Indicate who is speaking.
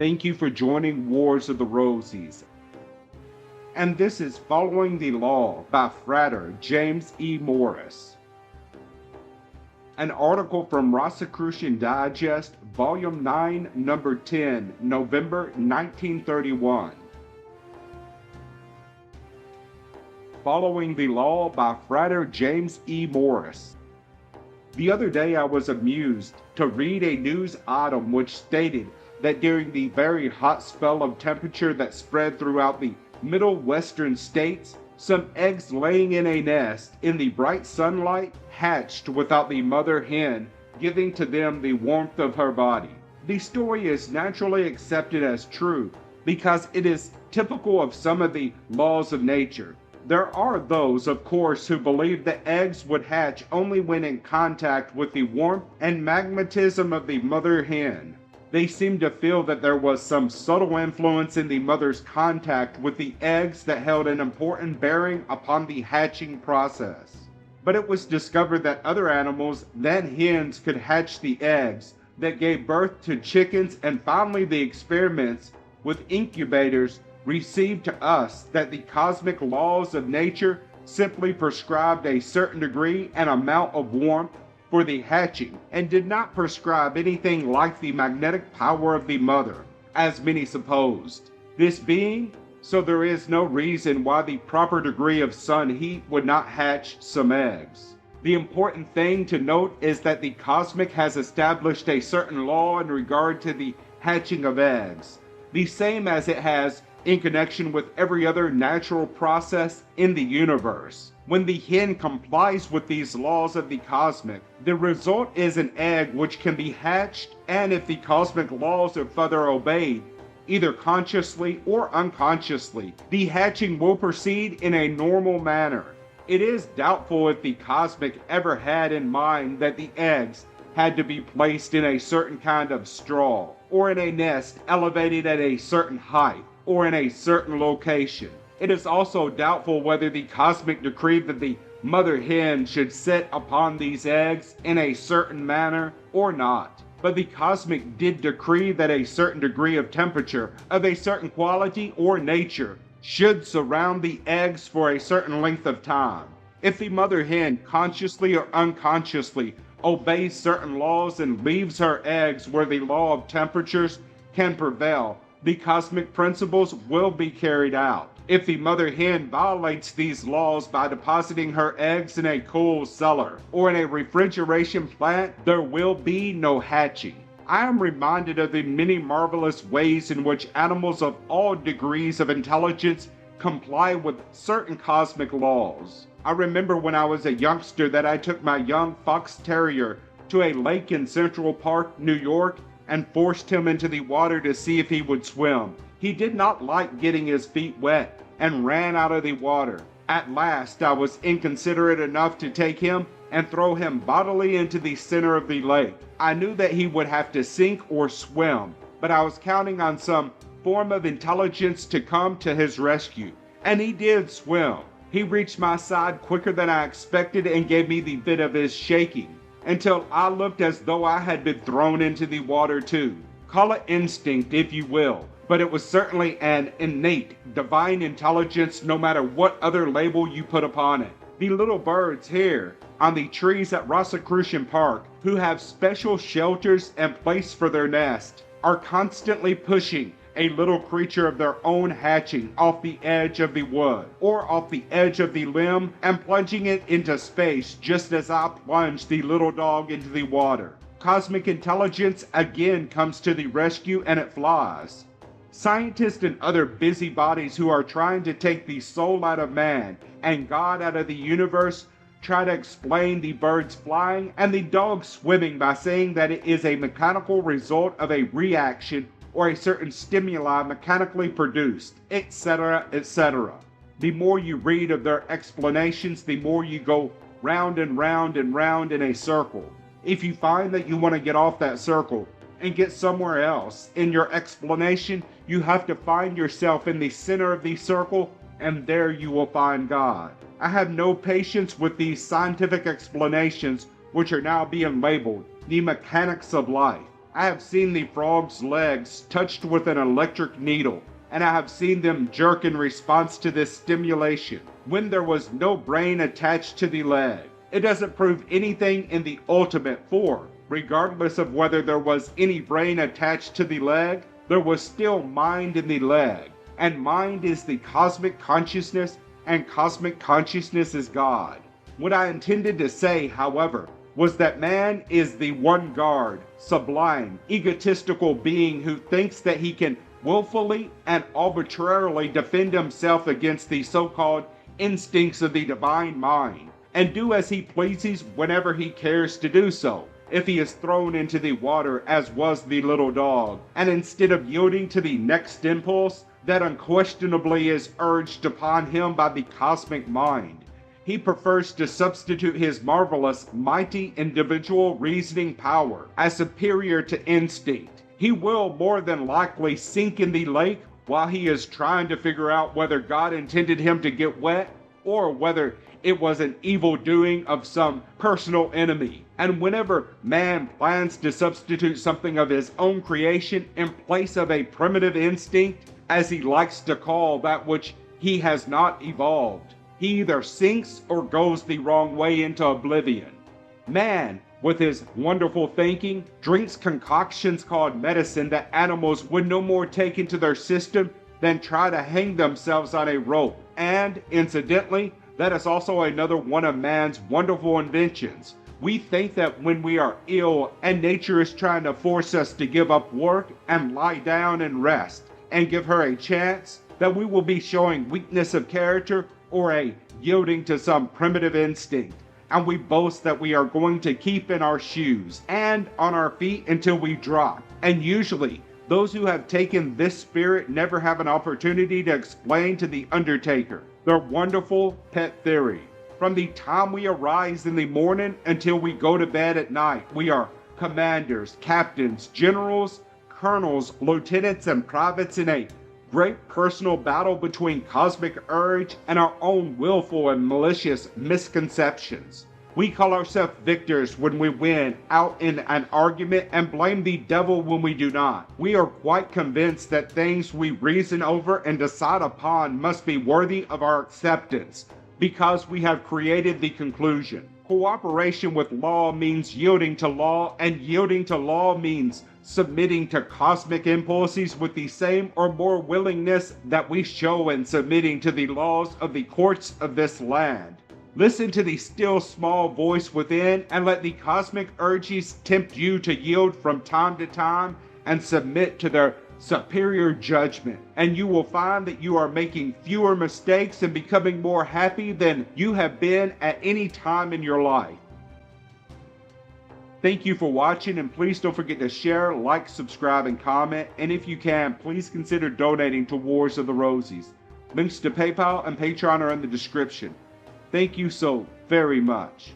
Speaker 1: Thank you for joining Wars of the Rosies. And this is Following the Law by Frater, James E. Morris. An article from Rosicrucian Digest, Volume 9, Number 10, November 1931. Following the Law by Frater James E. Morris. The other day I was amused to read a news item which stated that during the very hot spell of temperature that spread throughout the middle western states, some eggs laying in a nest in the bright sunlight hatched without the mother hen giving to them the warmth of her body. The story is naturally accepted as true because it is typical of some of the laws of nature. There are those, of course, who believe that eggs would hatch only when in contact with the warmth and magnetism of the mother hen. They seem to feel that there was some subtle influence in the mother's contact with the eggs that held an important bearing upon the hatching process. But it was discovered that other animals than hens could hatch the eggs that gave birth to chickens, and finally the experiments with incubators received to us that the cosmic laws of nature simply prescribed a certain degree and amount of warmth for the hatching, and did not prescribe anything like the magnetic power of the mother, as many supposed. This being so, there is no reason why the proper degree of sun heat would not hatch some eggs. The important thing to note is that the cosmic has established a certain law in regard to the hatching of eggs, the same as it has in connection with every other natural process in the universe. When the hen complies with these laws of the cosmic, the result is an egg which can be hatched, and if the cosmic laws are further obeyed, either consciously or unconsciously, the hatching will proceed in a normal manner. It is doubtful if the cosmic ever had in mind that the eggs had to be placed in a certain kind of straw, or in a nest elevated at a certain height, or in a certain location. It is also doubtful whether the cosmic decreed that the mother hen should sit upon these eggs in a certain manner or not. But the cosmic did decree that a certain degree of temperature, of a certain quality or nature, should surround the eggs for a certain length of time. If the mother hen consciously or unconsciously obeys certain laws and leaves her eggs where the law of temperatures can prevail, the cosmic principles will be carried out. If the mother hen violates these laws by depositing her eggs in a cool cellar or in a refrigeration plant, there will be no hatching. I am reminded of the many marvelous ways in which animals of all degrees of intelligence comply with certain cosmic laws. I remember when I was a youngster that I took my young fox terrier to a lake in Central Park, New York, and forced him into the water to see if he would swim. He did not like getting his feet wet and ran out of the water. At last, I was inconsiderate enough to take him and throw him bodily into the center of the lake. I knew that he would have to sink or swim, but I was counting on some form of intelligence to come to his rescue. And he did swim. He reached my side quicker than I expected and gave me the bit of his shaking, until I looked as though I had been thrown into the water too. Call it instinct if you will, but it was certainly an innate, divine intelligence no matter what other label you put upon it. The little birds here on the trees at Rosicrucian Park, who have special shelters and place for their nest, are constantly pushing a little creature of their own hatching off the edge of the wood, or off the edge of the limb, and plunging it into space just as I plunged the little dog into the water. Cosmic intelligence again comes to the rescue and it flies. Scientists and other busybodies who are trying to take the soul out of man and God out of the universe try to explain the birds flying and the dog swimming by saying that it is a mechanical result of a reaction or a certain stimuli mechanically produced, etc., etc. The more you read of their explanations, the more you go round and round and round in a circle. If you find that you want to get off that circle and get somewhere else in your explanation, you have to find yourself in the center of the circle, and there you will find God. I have no patience with these scientific explanations which are now being labeled the mechanics of life. I have seen the frog's legs touched with an electric needle, and I have seen them jerk in response to this stimulation when there was no brain attached to the leg. It doesn't prove anything in the ultimate, for, regardless of whether there was any brain attached to the leg, there was still mind in the leg, and mind is the cosmic consciousness, and cosmic consciousness is God. What I intended to say, however, was that man is the one guard, sublime, egotistical being who thinks that he can willfully and arbitrarily defend himself against the so-called instincts of the divine mind, and do as he pleases whenever he cares to do so. If he is thrown into the water as was the little dog, and instead of yielding to the next impulse that unquestionably is urged upon him by the cosmic mind, he prefers to substitute his marvelous, mighty individual reasoning power as superior to instinct, he will more than likely sink in the lake while he is trying to figure out whether God intended him to get wet or whether it was an evil doing of some personal enemy. And whenever man plans to substitute something of his own creation in place of a primitive instinct, as he likes to call that which he has not evolved, he either sinks or goes the wrong way into oblivion. Man, with his wonderful thinking, drinks concoctions called medicine that animals would no more take into their system than try to hang themselves on a rope. And, incidentally, that is also another one of man's wonderful inventions. We think that when we are ill and nature is trying to force us to give up work and lie down and rest and give her a chance, that we will be showing weakness of character or a yielding to some primitive instinct. And we boast that we are going to keep in our shoes and on our feet until we drop. And usually, those who have taken this spirit never have an opportunity to explain to the undertaker their wonderful pet theory. From the time we arise in the morning until we go to bed at night, we are commanders, captains, generals, colonels, lieutenants, and privates in a great personal battle between cosmic urge and our own willful and malicious misconceptions. We call ourselves victors when we win out in an argument and blame the devil when we do not. We are quite convinced that things we reason over and decide upon must be worthy of our acceptance because we have created the conclusion. Cooperation with law means yielding to law, and yielding to law means submitting to cosmic impulses with the same or more willingness that we show in submitting to the laws of the courts of this land. Listen to the still small voice within and let the cosmic urges tempt you to yield from time to time and submit to their superior judgment, and you will find that you are making fewer mistakes and becoming more happy than you have been at any time in your life. Thank you for watching, and please don't forget to share, like, subscribe, and comment, and if you can, please consider donating to Wars of the Rosies. Links to PayPal and Patreon are in the description. Thank you so very much.